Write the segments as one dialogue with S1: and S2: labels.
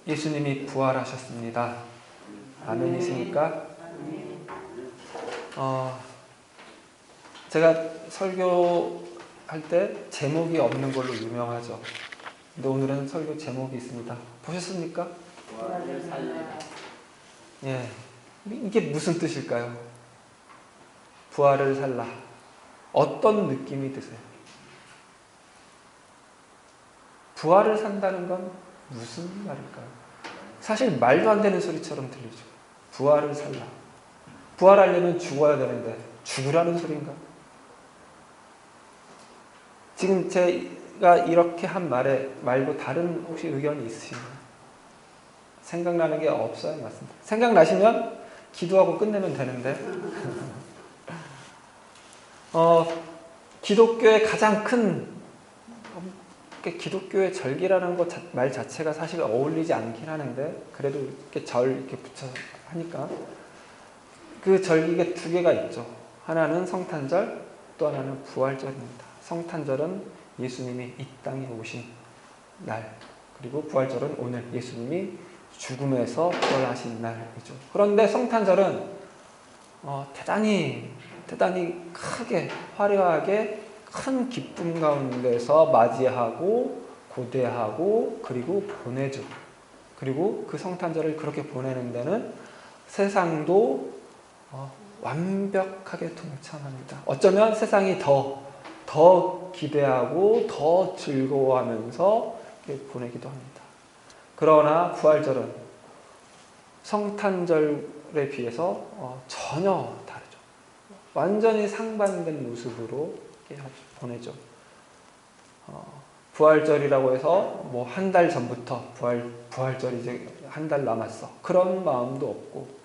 S1: 예수님이 부활하셨습니다. 아멘이십니까? 제가 설교할 때 제목이 없는 걸로 유명하죠. 근데 오늘은 설교 제목이 있습니다. 보셨습니까?
S2: 부활을 살리라.
S1: 예, 이게 무슨 뜻일까요? 부활을 살라. 어떤 느낌이 드세요? 부활을 산다는 건 무슨 말일까요? 사실 말도 안 되는 소리처럼 들리죠. 부활을 살라. 부활하려면 죽어야 되는데 죽으라는 소리인가? 지금 제가 이렇게 한 말에 말고 다른 혹시 의견이 있으신가요? 생각나는 게 없어요? 맞습니다. 생각나시면 기도하고 끝내면 되는데 기독교의 가장 큰 기독교의 절기라는 것 말 자체가 사실 어울리지 않긴 하는데 그래도 이렇게 절 이렇게 붙여 하니까 그 절기가 두 개가 있죠. 하나는 성탄절, 또 하나는 부활절입니다. 성탄절은 예수님이 이 땅에 오신 날, 그리고 부활절은 오늘 예수님이 죽음에서 부활하신 날이죠. 그런데 성탄절은 대단히 크게 화려하게 큰 기쁨 가운데서 맞이하고 고대하고 그리고 보내죠. 그리고 그 성탄절을 그렇게 보내는 데는 세상도 완벽하게 동참합니다. 어쩌면 세상이 더 기대하고 더 즐거워하면서 보내기도 합니다. 그러나 부활절은 성탄절에 비해서 전혀 다르죠. 완전히 상반된 모습으로 보내죠. 부활절이라고 해서 뭐 한 달 전부터 부활절이 이제 한 달 남았어. 그런 마음도 없고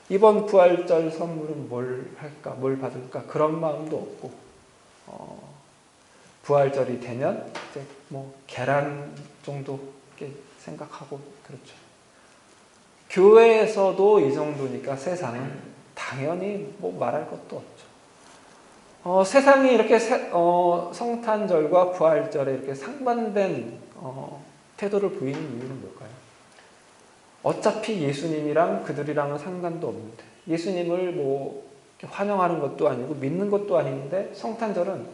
S1: 이번 부활절 선물은 뭘 할까, 뭘 받을까 그런 마음도 없고 부활절이 되면 이제 뭐 계란 정도 생각하고 그렇죠. 교회에서도 이 정도니까 세상은 당연히 뭐 말할 것도 없죠. 세상이 이렇게 성탄절과 부활절에 이렇게 상반된 태도를 보이는 이유는 뭘까요? 어차피 예수님이랑 그들이랑은 상관도 없는데 예수님을 뭐 환영하는 것도 아니고 믿는 것도 아닌데 성탄절은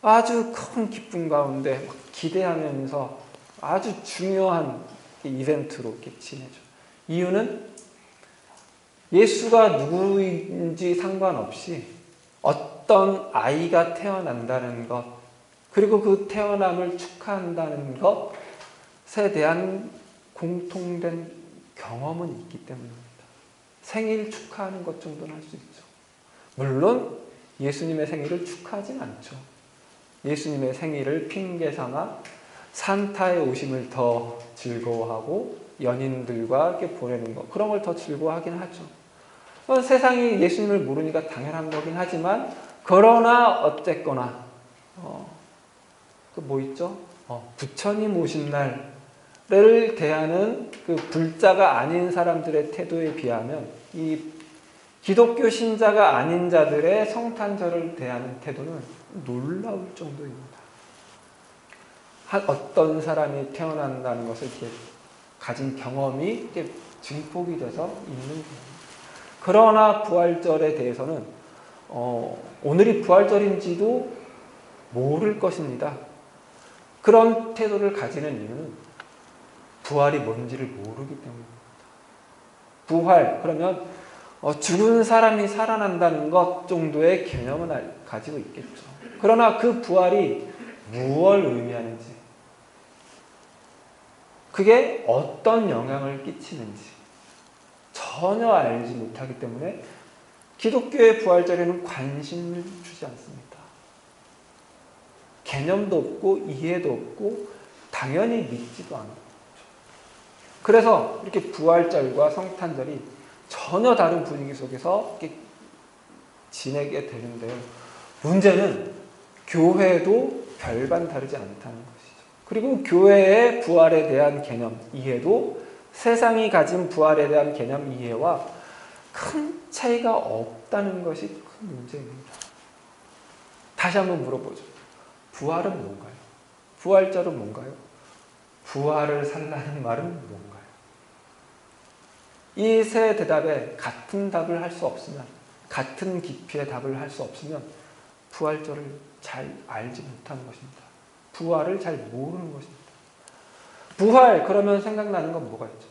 S1: 아주 큰 기쁨 가운데 막 기대하면서 아주 중요한 이벤트로 이렇게 지내죠. 이유는 예수가 누구인지 상관없이 어떤 아이가 태어난다는 것, 그리고 그 태어남을 축하한다는 것에 대한 공통된 경험은 있기 때문입니다. 생일 축하하는 것 정도는 할 수 있죠. 물론 예수님의 생일을 축하하진 않죠. 예수님의 생일을 핑계 삼아 산타의 오심을 더 즐거워하고 연인들과 이렇게 보내는 것, 그런 걸 더 즐거워하긴 하죠. 세상이 예수님을 모르니까 당연한 거긴 하지만 그러나 어쨌거나 그 뭐 있죠? 부처님 오신 날을 대하는 그 불자가 아닌 사람들의 태도에 비하면 이 기독교 신자가 아닌 자들의 성탄절을 대하는 태도는 놀라울 정도입니다. 어떤 사람이 태어난다는 것을 이렇게 가진 경험이 이렇게 증폭이 돼서 있는 거예요. 그러나 부활절에 대해서는 오늘이 부활절인지도 모를 것입니다. 그런 태도를 가지는 이유는 부활이 뭔지를 모르기 때문입니다. 부활, 그러면 죽은 사람이 살아난다는 것 정도의 개념은 가지고 있겠죠. 그러나 그 부활이 무엇을 의미하는지, 그게 어떤 영향을 끼치는지 전혀 알지 못하기 때문에 기독교의 부활절에는 관심을 주지 않습니다. 개념도 없고 이해도 없고 당연히 믿지도 않아요. 그래서 이렇게 부활절과 성탄절이 전혀 다른 분위기 속에서 이렇게 지내게 되는데요. 문제는 교회도 별반 다르지 않다는 것이죠. 그리고 교회의 부활에 대한 개념, 이해도 세상이 가진 부활에 대한 개념 이해와 큰 차이가 없다는 것이 큰 문제입니다. 다시 한번 물어보죠. 부활은 뭔가요? 부활절은 뭔가요? 부활을 살라는 말은 뭔가요? 이 세 대답에 같은 답을 할 수 없으면, 같은 깊이의 답을 할 수 없으면 부활절을 잘 알지 못하는 것입니다. 부활을 잘 모르는 것입니다. 부활 그러면 생각나는 건 뭐가 있죠?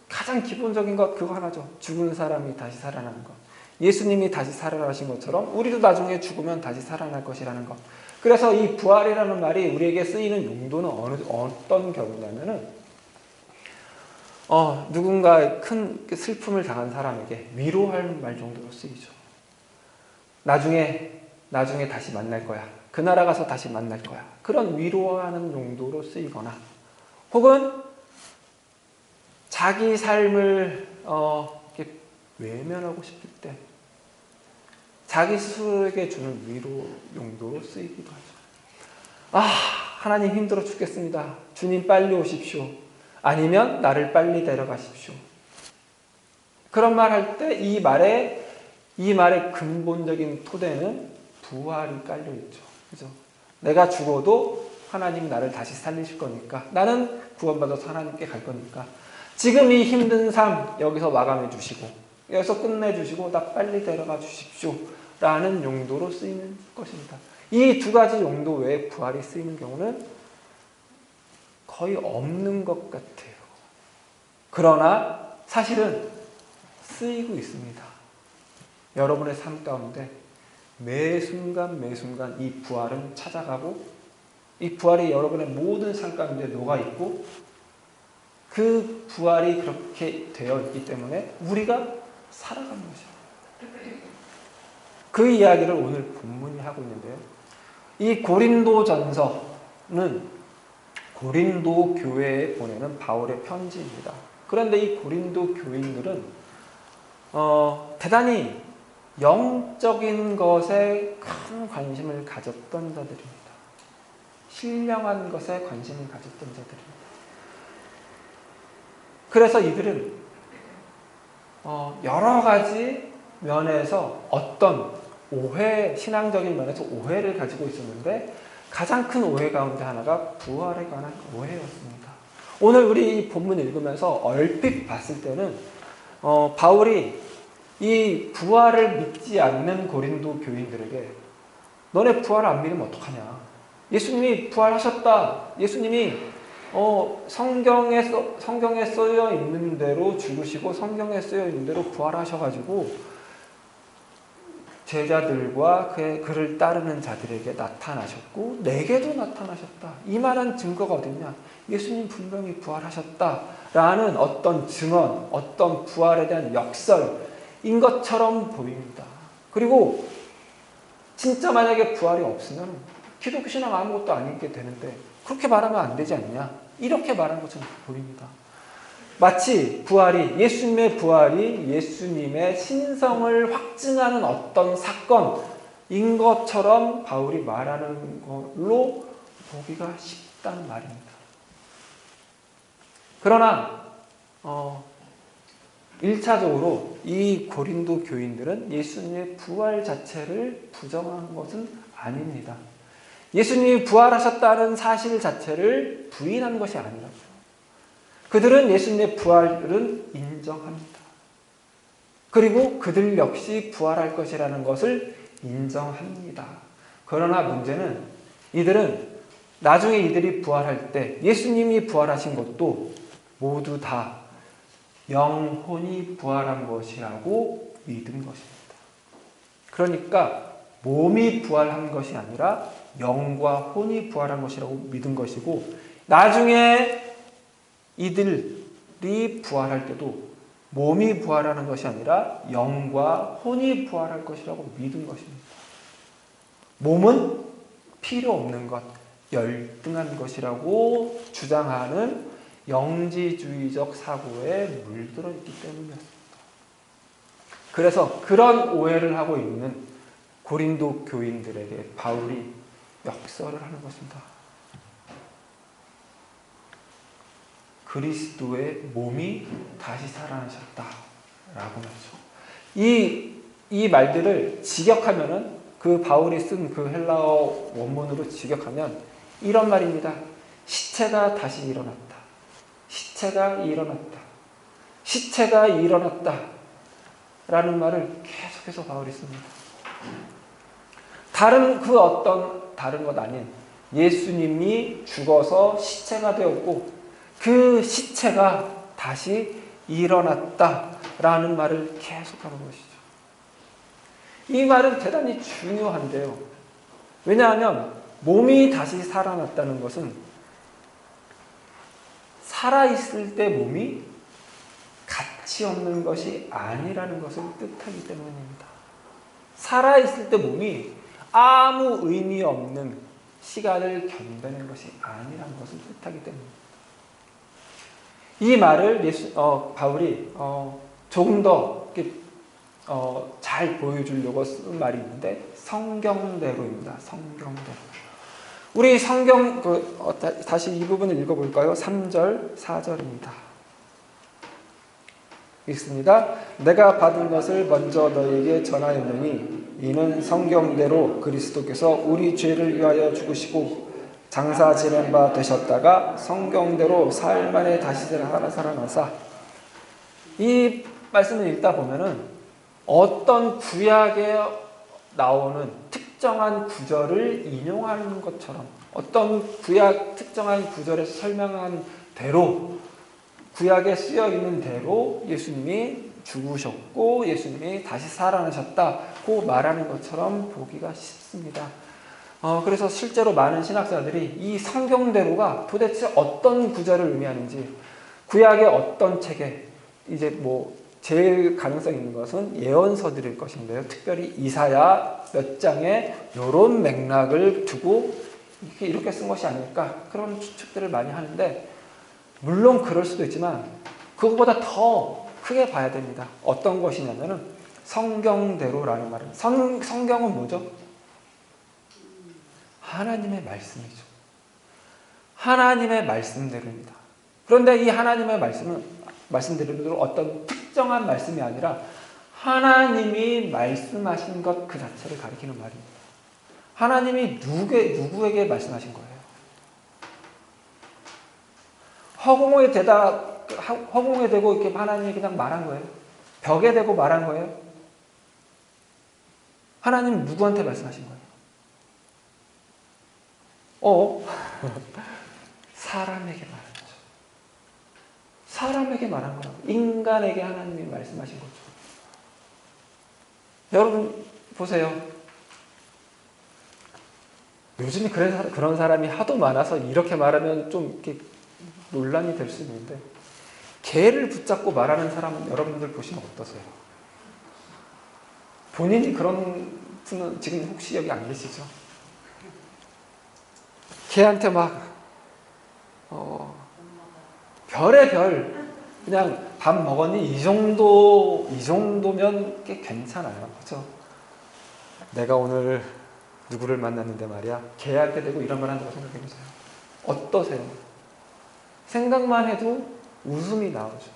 S1: 가장 기본적인 것 그거 하나죠. 죽은 사람이 다시 살아나는 것. 예수님이 다시 살아나신 것처럼 우리도 나중에 죽으면 다시 살아날 것이라는 것. 그래서 이 부활이라는 말이 우리에게 쓰이는 용도는 어떤 경우냐면은 누군가 큰 슬픔을 당한 사람에게 위로할 말 정도로 쓰이죠. 나중에 다시 만날 거야. 그 나라 가서 다시 만날 거야. 그런 위로하는 용도로 쓰이거나, 혹은 자기 삶을 이렇게 외면하고 싶을 때 자기 스스로에게 주는 위로 용도로 쓰이기도 하죠. 하나님 힘들어 죽겠습니다. 주님 빨리 오십시오. 아니면 나를 빨리 데려가십시오. 그런 말 할 때 이 말의 근본적인 토대는 부활이 깔려 있죠. 그죠? 내가 죽어도 하나님 나를 다시 살리실 거니까, 나는 구원받아서 하나님께 갈 거니까 지금 이 힘든 삶 여기서 마감해 주시고, 여기서 끝내 주시고 나 빨리 데려가 주십시오 라는 용도로 쓰이는 것입니다. 이 두 가지 용도 외에 부활이 쓰이는 경우는 거의 없는 것 같아요. 그러나 사실은 쓰이고 있습니다. 여러분의 삶 가운데 매 순간 이 부활은 찾아가고, 이 부활이 여러분의 모든 삶 가운데 녹아있고, 그 부활이 그렇게 되어 있기 때문에 우리가 살아가는 것입니다. 그 이야기를 오늘 본문이 하고 있는데요. 이 고린도전서는 고린도 교회에 보내는 바울의 편지입니다. 그런데 이 고린도 교인들은 대단히 영적인 것에 큰 관심을 가졌던 자들입니다. 신령한 것에 관심을 가졌던 자들입니다. 그래서 이들은 여러 가지 면에서 어떤 신앙적인 면에서 오해를 가지고 있었는데, 가장 큰 오해 가운데 하나가 부활에 관한 오해였습니다. 오늘 우리 이 본문 읽으면서 얼핏 봤을 때는 바울이 이 부활을 믿지 않는 고린도 교인들에게 너네 부활을 안 믿으면 어떡하냐. 예수님이 부활하셨다. 예수님이 성경에 쓰여 있는 대로 죽으시고 성경에 쓰여 있는 대로 부활하셔가지고 제자들과 그를 따르는 자들에게 나타나셨고 내게도 나타나셨다. 이 말한 증거가 어딨냐? 예수님 분명히 부활하셨다라는 어떤 증언, 어떤 부활에 대한 역설인 것처럼 보입니다. 그리고 진짜 만약에 부활이 없으면 기독교 신앙 아무것도 아니게 되는데 그렇게 말하면 안 되지 않냐? 이렇게 말한 것처럼 보입니다. 마치 예수님의 부활이 예수님의 신성을 확증하는 어떤 사건인 것처럼 바울이 말하는 걸로 보기가 쉽다는 말입니다. 그러나 1차적으로 이 고린도 교인들은 예수님의 부활 자체를 부정한 것은 아닙니다. 예수님이 부활하셨다는 사실 자체를 부인한 것이 아니라고요. 그들은 예수님의 부활을 인정합니다. 그리고 그들 역시 부활할 것이라는 것을 인정합니다. 그러나 문제는 나중에 이들이 부활할 때 예수님이 부활하신 것도 모두 다 영혼이 부활한 것이라고 믿은 것입니다. 그러니까 몸이 부활한 것이 아니라 영과 혼이 부활한 것이라고 믿은 것이고, 나중에 이들이 부활할 때도 몸이 부활하는 것이 아니라 영과 혼이 부활할 것이라고 믿은 것입니다. 몸은 필요 없는 것, 열등한 것이라고 주장하는 영지주의적 사고에 물들어 있기 때문이었습니다. 그래서 그런 오해를 하고 있는 고린도 교인들에게 바울이 역설을 하는 것입니다. 그리스도의 몸이 다시 살아나셨다라고 하죠. 이 말들을 직역하면은, 그 바울이 쓴 그 헬라어 원문으로 직역하면 이런 말입니다. 시체가 다시 일어났다. 시체가 일어났다. 시체가 일어났다. 라는 말을 계속해서 바울이 씁니다. 다른 것 아닌 예수님이 죽어서 시체가 되었고 그 시체가 다시 일어났다라는 말을 계속하는 것이죠. 이 말은 대단히 중요한데요. 왜냐하면 몸이 다시 살아났다는 것은 살아있을 때 몸이 가치 없는 것이 아니라는 것을 뜻하기 때문입니다. 살아있을 때 몸이 아무 의미 없는 시간을 견디는 것이 아니라는 것을 뜻하기 때문입니다. 이 말을 바울이 조금 더 잘 보여주려고 쓴 말이 있는데 성경대로입니다. 성경대로. 우리 성경 다시 이 부분을 읽어볼까요? 3절, 4절입니다. 읽습니다. 내가 받은 것을 먼저 너에게 전하였느니 이는 성경대로 그리스도께서 우리 죄를 위하여 죽으시고 장사 지낸 바 되셨다가 성경대로 사흘 만에 다시 살아나사. 이 말씀을 읽다 보면은 어떤 구약에 나오는 특정한 구절을 인용하는 것처럼 어떤 구약 특정한 구절에서 설명한 대로 구약에 쓰여 있는 대로 예수님이 죽으셨고 예수님이 다시 살아나셨다고 말하는 것처럼 보기가 쉽습니다. 그래서 실제로 많은 신학자들이 이 성경대로가 도대체 어떤 구절을 의미하는지 구약의 어떤 책에 이제 제일 가능성 있는 것은 예언서들일 것인데요. 특별히 이사야 몇 장에 이런 맥락을 두고 이렇게 쓴 것이 아닐까 그런 추측들을 많이 하는데 물론 그럴 수도 있지만 그것보다 더 크게 봐야 됩니다. 어떤 것이냐면은 성경대로라는 말은 성경은 뭐죠? 하나님의 말씀이죠. 하나님의 말씀대로입니다. 그런데 이 하나님의 말씀대로 어떤 특정한 말씀이 아니라 하나님이 말씀하신 것 그 자체를 가리키는 말입니다. 하나님이 누구에게 말씀하신 거예요? 허공에 대고 이렇게 하나님이 그냥 말한 거예요? 벽에 대고 말한 거예요? 하나님 누구한테 말씀하신 거예요? 사람에게 말한 거죠. 사람에게 말한 거라고. 인간에게 하나님이 말씀하신 거죠. 여러분 보세요. 요즘에 그런 사람이 하도 많아서 이렇게 말하면 좀 이렇게 논란이 될 수 있는데 개를 붙잡고 말하는 사람은 여러분들 보시면 어떠세요? 본인이 그런 분은 지금 혹시 여기 안 계시죠? 개한테 막 별의 별 그냥 밥 먹었니? 이 정도면 꽤 괜찮아요. 그렇죠? 내가 오늘 누구를 만났는데 말이야 개한테 대고 이런 말 한다고 생각해보세요. 어떠세요? 생각만 해도 웃음이 나오죠.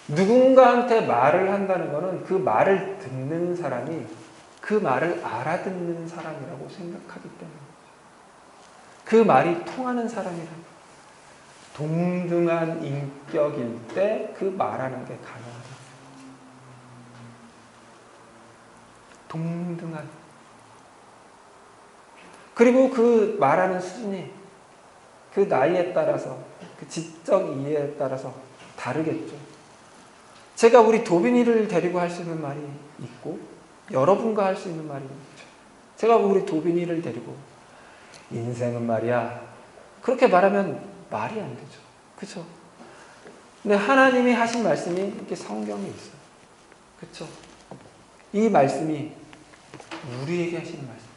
S1: 누군가한테 말을 한다는 것은 그 말을 듣는 사람이 그 말을 알아듣는 사람이라고 생각하기 때문입니다. 그 말이 통하는 사람이라는 동등한 인격일 때 그 말하는 게 가능하다. 동등한. 그리고 그 말하는 수준이 그 나이에 따라서 그 지적 이해에 따라서 다르겠죠. 제가 우리 도빈이를 데리고 할 수 있는 말이 있고 여러분과 할 수 있는 말이 있죠. 제가 우리 도빈이를 데리고 인생은 말이야 그렇게 말하면 말이 안 되죠. 그렇죠? 근데 하나님이 하신 말씀이 이렇게 성경에 있어요. 그렇죠? 이 말씀이 우리에게 하시는 말씀이에요.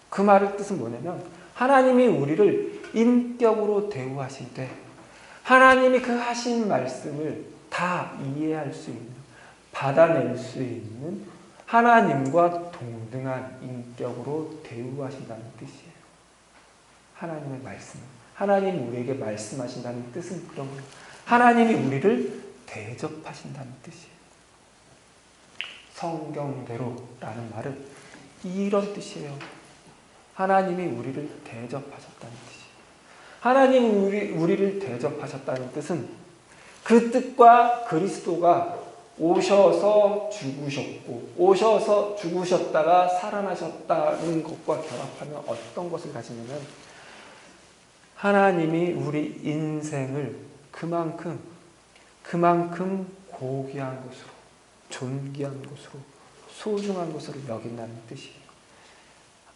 S1: 그 말의 뜻은 뭐냐면 하나님이 우리를 인격으로 대우하실 때 하나님이 그 하신 말씀을 다 이해할 수 있는, 받아낼 수 있는 하나님과 동등한 인격으로 대우하신다는 뜻이에요. 하나님의 말씀. 하나님이 우리에게 말씀하신다는 뜻은 그런 거예요. 하나님이 우리를 대접하신다는 뜻이에요. 성경대로라는 말은 이런 뜻이에요. 하나님이 우리를 대접하셨다는 뜻이에요. 하나님 우리를 대접하셨다는 뜻은 그 뜻과 그리스도가 오셔서 죽으셨고 오셔서 죽으셨다가 살아나셨다는 것과 결합하면 어떤 것을 가지냐면 하나님이 우리 인생을 그만큼 고귀한 것으로 존귀한 것으로 소중한 것으로 여긴다는 뜻이에요.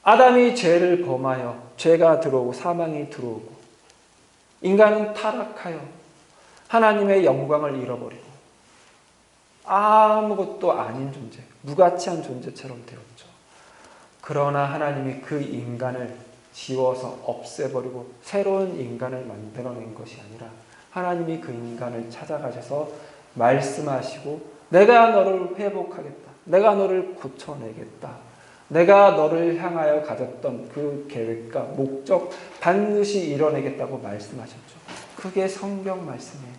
S1: 아담이 죄를 범하여 죄가 들어오고 사망이 들어오고 인간은 타락하여 하나님의 영광을 잃어버리고 아무것도 아닌 존재, 무가치한 존재처럼 되었죠. 그러나 하나님이 그 인간을 지워서 없애버리고 새로운 인간을 만들어낸 것이 아니라 하나님이 그 인간을 찾아가셔서 말씀하시고 내가 너를 회복하겠다. 내가 너를 고쳐내겠다. 내가 너를 향하여 가졌던 그 계획과 목적 반드시 이뤄내겠다고 말씀하셨죠. 그게 성경 말씀이에요.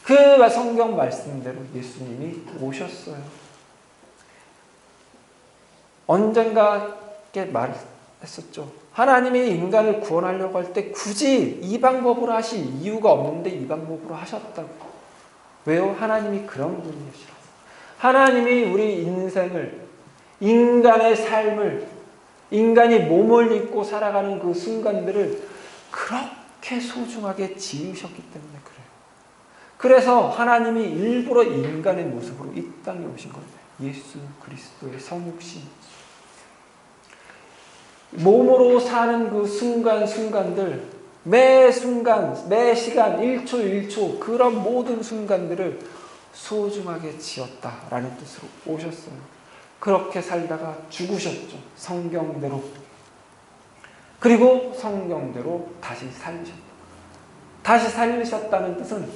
S1: 그 성경 말씀대로 예수님이 오셨어요. 언젠가께 말했었죠. 하나님이 인간을 구원하려고 할 때 굳이 이 방법으로 하실 이유가 없는데 이 방법으로 하셨다고. 왜요? 하나님이 그런 분이시라서. 하나님이 우리 인생을, 인간의 삶을, 인간이 몸을 입고 살아가는 그 순간들을 그렇게 소중하게 지으셨기 때문에 그래요. 그래서 하나님이 일부러 인간의 모습으로 이 땅에 오신 거예요. 예수 그리스도의 성육신. 몸으로 사는 그 순간순간들, 매 순간, 매 시간, 1초 1초 그런 모든 순간들을 소중하게 지었다라는 뜻으로 오셨어요. 그렇게 살다가 죽으셨죠. 성경대로. 그리고 성경대로 다시 살리셨다. 다시 살리셨다는 뜻은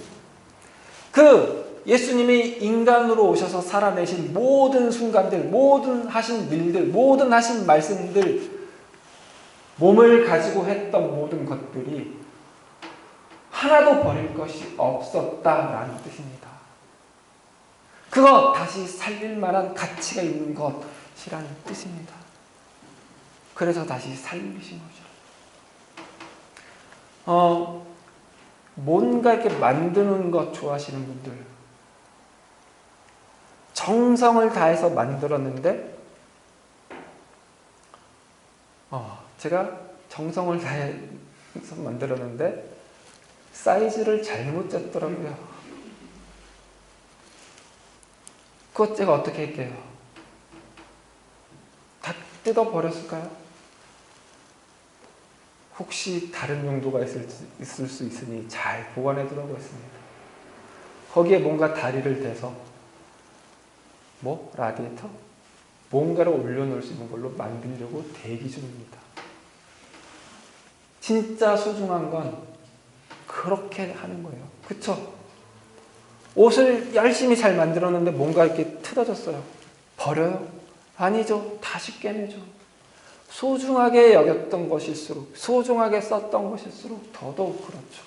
S1: 그 예수님이 인간으로 오셔서 살아내신 모든 순간들, 모든 하신 일들, 모든 하신 말씀들, 몸을 가지고 했던 모든 것들이 하나도 버릴 것이 없었다라는 뜻입니다. 그거 다시 살릴 만한 가치가 있는 것이라는 뜻입니다. 그래서 다시 살리신 거죠. 뭔가 이렇게 만드는 것 좋아하시는 분들, 정성을 다해서 만들었는데 제가 정성을 다해서 만들었는데 사이즈를 잘못 쟀더라고요. 그것 제가 어떻게 할게요? 다 뜯어버렸을까요? 혹시 다른 용도가 있을 수 있으니 잘 보관해 두라고 했습니다. 거기에 뭔가 다리를 대서 라디에이터? 뭔가를 올려놓을 수 있는 걸로 만들려고 대기 중입니다. 진짜 소중한 건 그렇게 하는 거예요. 그쵸? 옷을 열심히 잘 만들었는데 뭔가 이렇게 틀어졌어요. 버려요? 아니죠. 다시 꿰매죠. 소중하게 여겼던 것일수록, 소중하게 썼던 것일수록 더더욱 그렇죠.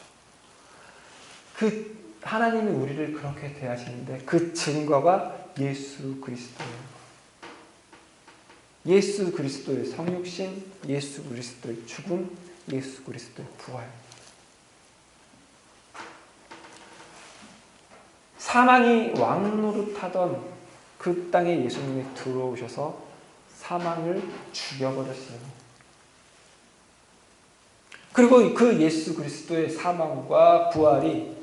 S1: 하나님이 우리를 그렇게 대하시는데 그 증거가 예수 그리스도예요. 예수 그리스도의 성육신, 예수 그리스도의 죽음, 예수 그리스도의 부활. 사망이 왕노릇하던 그 땅에 예수님이 들어오셔서 사망을 죽여버렸어요. 그리고 그 예수 그리스도의 사망과 부활이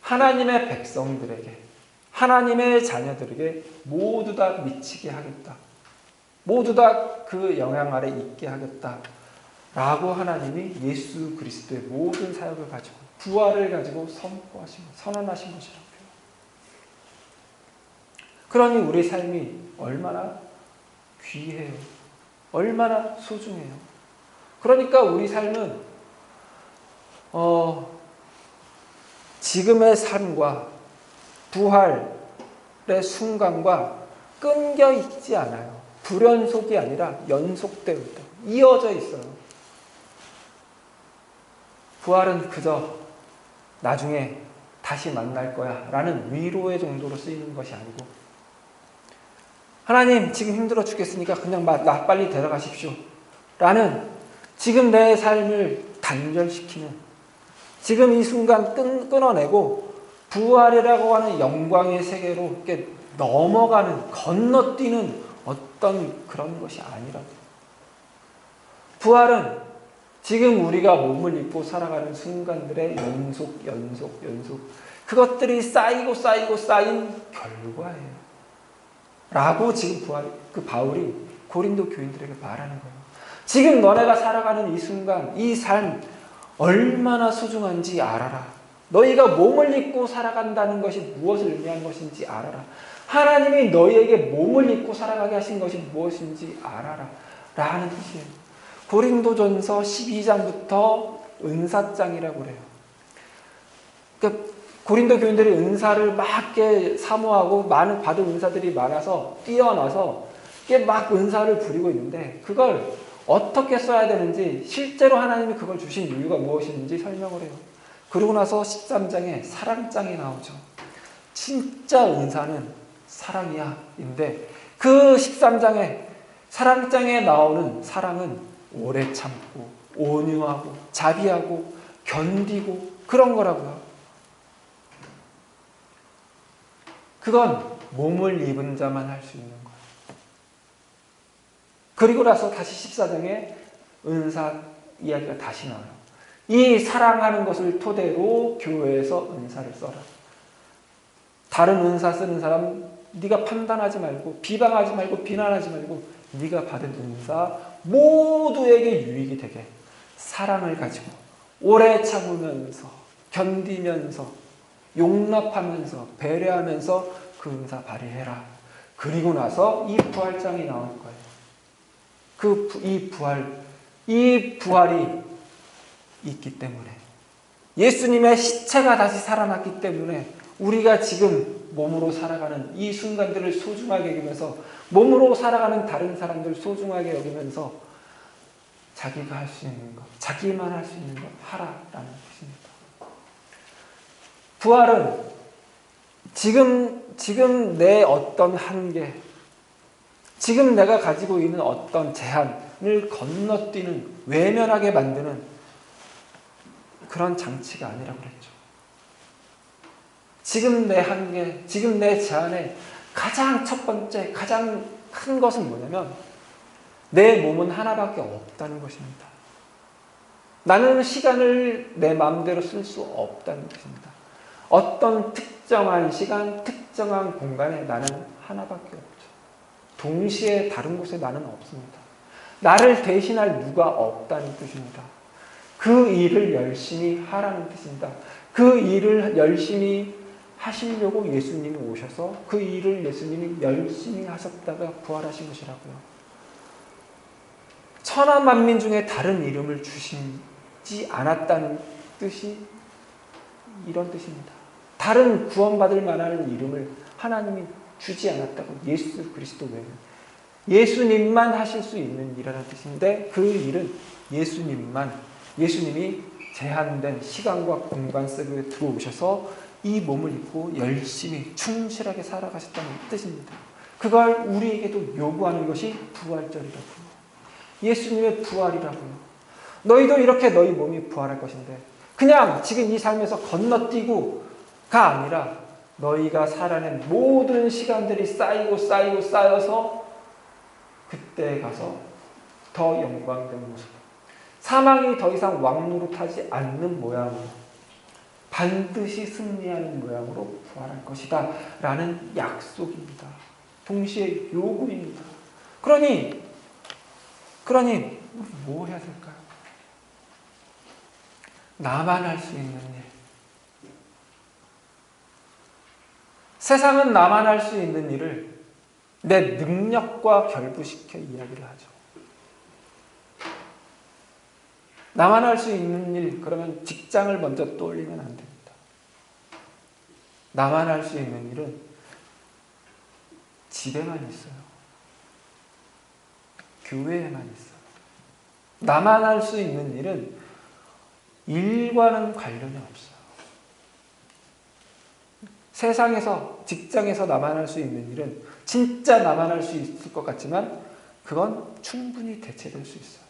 S1: 하나님의 백성들에게, 하나님의 자녀들에게 모두 다 미치게 하겠다. 모두 다 그 영향 아래 있게 하겠다. 라고 하나님이 예수 그리스도의 모든 사역을 가지고 부활을 가지고 선언하신 것이라고요. 그러니 우리 삶이 얼마나 귀해요. 얼마나 소중해요. 그러니까 우리 삶은 지금의 삶과 부활의 순간과 끊겨 있지 않아요. 불연속이 아니라 연속되어 있다. 이어져 있어요. 부활은 그저 나중에 다시 만날 거야 라는 위로의 정도로 쓰이는 것이 아니고, 하나님 지금 힘들어 죽겠으니까 그냥 나 빨리 데려가십시오 라는, 지금 내 삶을 단절시키는, 지금 이 순간 끊어내고 부활이라고 하는 영광의 세계로 이렇게 넘어가는, 건너뛰는 어떤 그런 것이 아니라고. 부활은 지금 우리가 몸을 입고 살아가는 순간들의 연속, 그것들이 쌓이고 쌓인 결과예요. 라고 지금 바울이 고린도 교인들에게 말하는 거예요. 지금 너네가 살아가는 이 순간, 이 삶 얼마나 소중한지 알아라. 너희가 몸을 입고 살아간다는 것이 무엇을 의미하는 것인지 알아라. 하나님이 너희에게 몸을 입고 살아가게 하신 것이 무엇인지 알아라. 라는 뜻이에요. 고린도전서 12장부터 은사장이라고 그래요. 그러니까 고린도 교인들이 은사를 막 이렇게 사모하고 많은 받은 은사들이 많아서 뛰어나서 이렇게 막 은사를 부리고 있는데, 그걸 어떻게 써야 되는지, 실제로 하나님이 그걸 주신 이유가 무엇인지 설명을 해요. 그러고 나서 13장에 사랑장이 나오죠. 진짜 은사는 사랑이야 인데, 그 13장에 사랑장에 나오는 사랑은 오래 참고 온유하고 자비하고 견디고 그런 거라고요. 그건 몸을 입은 자만 할 수 있는 거예요. 그리고 나서 다시 14장에 은사 이야기가 다시 나와요. 이 사랑하는 것을 토대로 교회에서 은사를 써라. 다른 은사 쓰는 사람 네가 판단하지 말고 비방하지 말고 비난하지 말고 네가 받은 은사 모두에게 유익이 되게 사랑을 가지고 오래 참으면서 견디면서 용납하면서 배려하면서 그 은사 발휘해라. 그리고 나서 이 부활장이 나오는 거예요. 이 부활이 있기 때문에, 예수님의 시체가 다시 살아났기 때문에 우리가 지금 몸으로 살아가는 이 순간들을 소중하게 여기면서, 몸으로 살아가는 다른 사람들 소중하게 여기면서 자기가 할 수 있는 것, 자기만 할 수 있는 것 하라라는 뜻입니다. 부활은 지금 내 어떤 한계, 지금 내가 가지고 있는 어떤 제한을 건너뛰는, 외면하게 만드는 그런 장치가 아니라고 그랬죠. 지금 내 한계, 지금 내 제한의 가장 첫 번째, 가장 큰 것은 뭐냐면 내 몸은 하나밖에 없다는 것입니다. 나는 시간을 내 마음대로 쓸 수 없다는 것입니다. 어떤 특정한 시간, 특정한 공간에 나는 하나밖에 없죠. 동시에 다른 곳에 나는 없습니다. 나를 대신할 누가 없다는 뜻입니다. 그 일을 열심히 하라는 뜻입니다. 그 일을 열심히 하시려고 예수님이 오셔서 그 일을 예수님이 열심히 하셨다가 부활하신 것이라고요. 천하 만민 중에 다른 이름을 주시지 않았다는 뜻이 이런 뜻입니다. 다른 구원받을 만한 이름을 하나님이 주지 않았다고. 예수 그리스도 외에는 예수님만 하실 수 있는 일이라는 뜻인데, 그 일은 예수님이 제한된 시간과 공간 속에 들어오셔서 이 몸을 입고 열심히 충실하게 살아가셨다는 뜻입니다. 그걸 우리에게도 요구하는 것이 부활절이라고요. 예수님의 부활이라고요. 너희도 이렇게 너희 몸이 부활할 것인데, 그냥 지금 이 삶에서 건너뛰고가 아니라 너희가 살아낸 모든 시간들이 쌓여서 그때 가서 더 영광된 모습, 사망이 더 이상 왕노릇하지 않는 모양으로, 반드시 승리하는 모양으로 부활할 것이다 라는 약속입니다. 동시에 요구입니다. 그러니 뭐 해야 될까요? 나만 할 수 있는 일. 세상은 나만 할 수 있는 일을 내 능력과 결부시켜 이야기를 하죠. 나만 할 수 있는 일, 그러면 직장을 먼저 떠올리면 안 됩니다. 나만 할 수 있는 일은 집에만 있어요. 교회에만 있어요. 나만 할 수 있는 일은 일과는 관련이 없어요. 세상에서, 직장에서 나만 할 수 있는 일은 진짜 나만 할 수 있을 것 같지만 그건 충분히 대체될 수 있어요.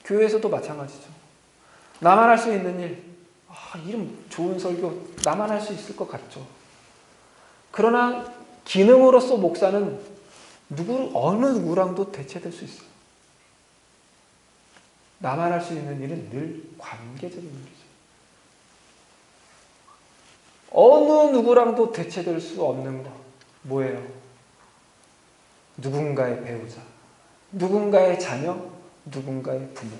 S1: 교회에서도 마찬가지죠. 나만 할 수 있는 일, 이름 좋은 설교 나만 할 수 있을 것 같죠. 그러나 기능으로서 목사는 어느 누구랑도 대체될 수 있어요. 나만 할 수 있는 일은 늘 관계적인 일이죠. 어느 누구랑도 대체될 수 없는 것 뭐예요? 누군가의 배우자, 누군가의 자녀, 누군가의 부모.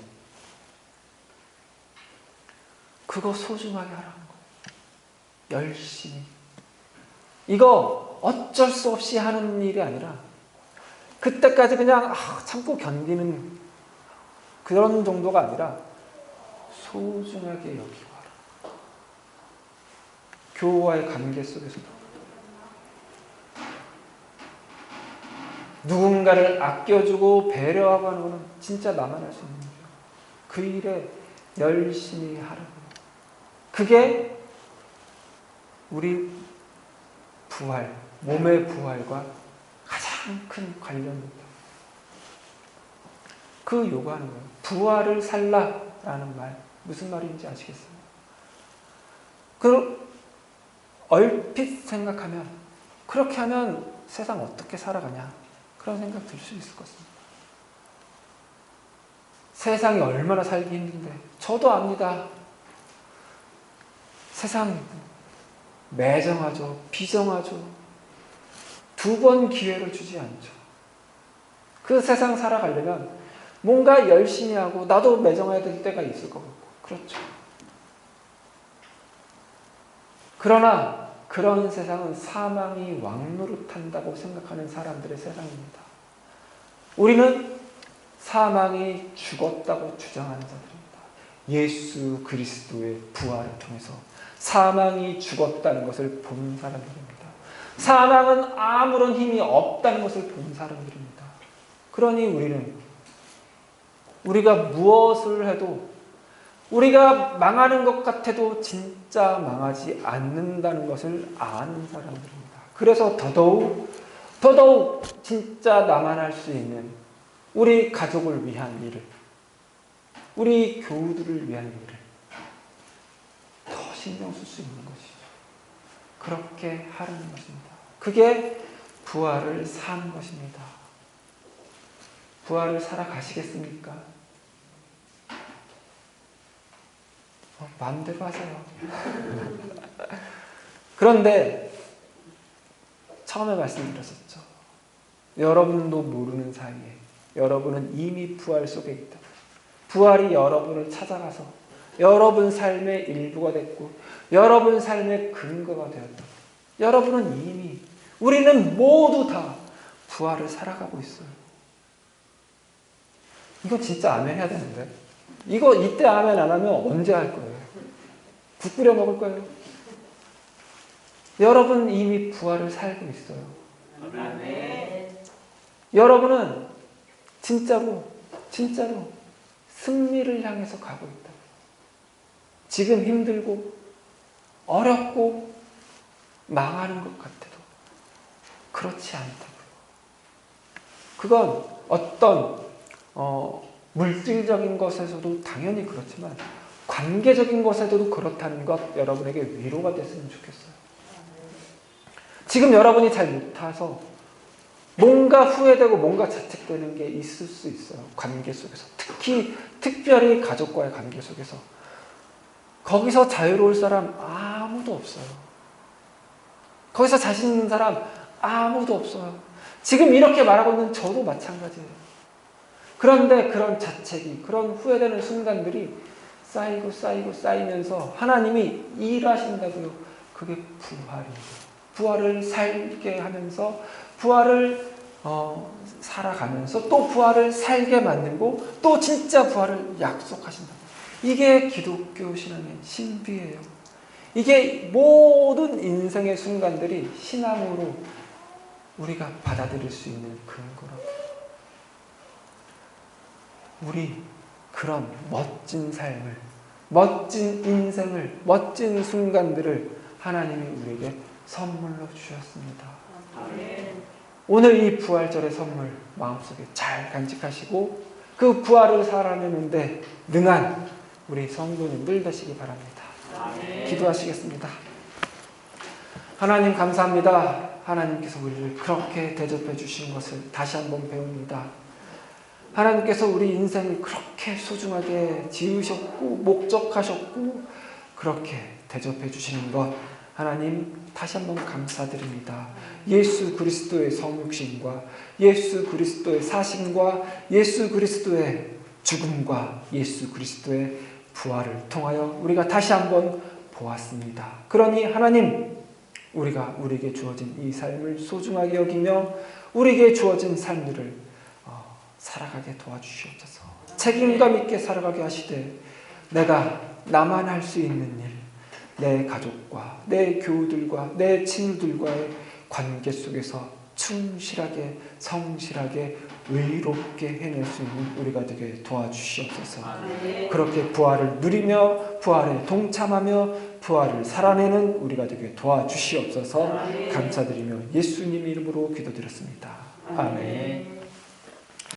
S1: 그거 소중하게 하라는 거예요. 열심히. 이거 어쩔 수 없이 하는 일이 아니라 그때까지 그냥 참고 견디는 그런 정도가 아니라 소중하게 여기고 하라. 교우와의 관계 속에서도 누군가를 아껴주고 배려하고 하는 것은 진짜 나만 할 수 있는 일이에요. 그 일에 열심히 하라고. 그게 우리 부활, 몸의 부활과 가장 큰 관련입니다. 그 요구하는 거예요. 부활을 살라라는 말 무슨 말인지 아시겠어요? 얼핏 생각하면 그렇게 하면 세상 어떻게 살아가냐 그런 생각 들 수 있을 것 같습니다. 세상이 얼마나 살기 힘든데 저도 압니다. 세상 매정하죠. 비정하죠. 두 번 기회를 주지 않죠. 그 세상 살아가려면 뭔가 열심히 하고 나도 매정해야 될 때가 있을 것 같고 그렇죠. 그러나 그런 세상은 사망이 왕노릇한다고 생각하는 사람들의 세상입니다. 우리는 사망이 죽었다고 주장하는 자들입니다. 예수 그리스도의 부활을 통해서 사망이 죽었다는 것을 본 사람들입니다. 사망은 아무런 힘이 없다는 것을 본 사람들입니다. 그러니 우리가 무엇을 해도 우리가 망하는 것 같아도 진짜 망하지 않는다는 것을 아는 사람들입니다. 그래서 더더욱 진짜 나만 할 수 있는 우리 가족을 위한 일을, 우리 교우들을 위한 일을 더 신경 쓸 수 있는 것이죠. 그렇게 하라는 것입니다. 그게 부활을 사는 것입니다. 부활을 살아가시겠습니까? 마음대로 하세요. 그런데 처음에 말씀드렸었죠. 여러분도 모르는 사이에 여러분은 이미 부활 속에 있다. 부활이 여러분을 찾아가서 여러분 삶의 일부가 됐고 여러분 삶의 근거가 되었다. 여러분은 이미 우리는 모두 다 부활을 살아가고 있어요. 이거 진짜 아멘 해야 되는데 이거 이때 아멘 안 하면 언제 할 거예요? 국 끓여 먹을 거예요? 여러분 이미 부활을 살고 있어요.
S2: 아멘.
S1: 여러분은 진짜로 승리를 향해서 가고 있다. 지금 힘들고 어렵고 망하는 것 같아도 그렇지 않다고요. 그건 어떤 물질적인 것에서도 당연히 그렇지만 관계적인 것에서도 그렇다는 것 여러분에게 위로가 됐으면 좋겠어요. 지금 여러분이 잘 못해서 뭔가 후회되고 뭔가 자책되는 게 있을 수 있어요. 관계 속에서. 특별히 가족과의 관계 속에서. 거기서 자유로울 사람 아무도 없어요. 거기서 자신 있는 사람 아무도 없어요. 지금 이렇게 말하고 있는 저도 마찬가지예요. 그런데 그런 자책이, 그런 후회되는 순간들이 쌓이면서 하나님이 일하신다고요. 그게 부활이에요. 부활을 살게 하면서 부활을 살아가면서 또 부활을 살게 만들고 또 진짜 부활을 약속하신다. 이게 기독교 신앙의 신비예요. 이게 모든 인생의 순간들이 신앙으로 우리가 받아들일 수 있는 근거라고. 우리 그런 멋진 삶을, 멋진 인생을, 멋진 순간들을 하나님이 우리에게 선물로 주셨습니다.
S2: 아멘.
S1: 오늘 이 부활절의 선물 마음속에 잘 간직하시고 그 부활을 살아내는데 능한 우리 성도님들 되시기 바랍니다. 기도하시겠습니다. 하나님 감사합니다. 하나님께서 우리를 그렇게 대접해 주신 것을 다시 한번 배웁니다. 하나님께서 우리 인생을 그렇게 소중하게 지으셨고 목적하셨고 그렇게 대접해 주시는 것 하나님 다시 한번 감사드립니다. 예수 그리스도의 성육신과 예수 그리스도의 사심과 예수 그리스도의 죽음과 예수 그리스도의 부활을 통하여 우리가 다시 한번 보았습니다. 그러니 하나님 우리가 우리에게 주어진 이 삶을 소중하게 여기며 우리에게 주어진 삶들을 살아가게 도와주시옵소서. 책임감 있게 살아가게 하시되 내가 나만 할 수 있는 일, 내 가족과 내 교우들과 내 친구들과의 관계 속에서 충실하게 성실하게 의롭게 해낼 수 있는 우리가 되게 도와주시옵소서. 그렇게 부활을 누리며 부활에 동참하며 부활을 살아내는 우리가 되게 도와주시옵소서. 감사드리며 예수님 이름으로 기도드렸습니다. 아멘.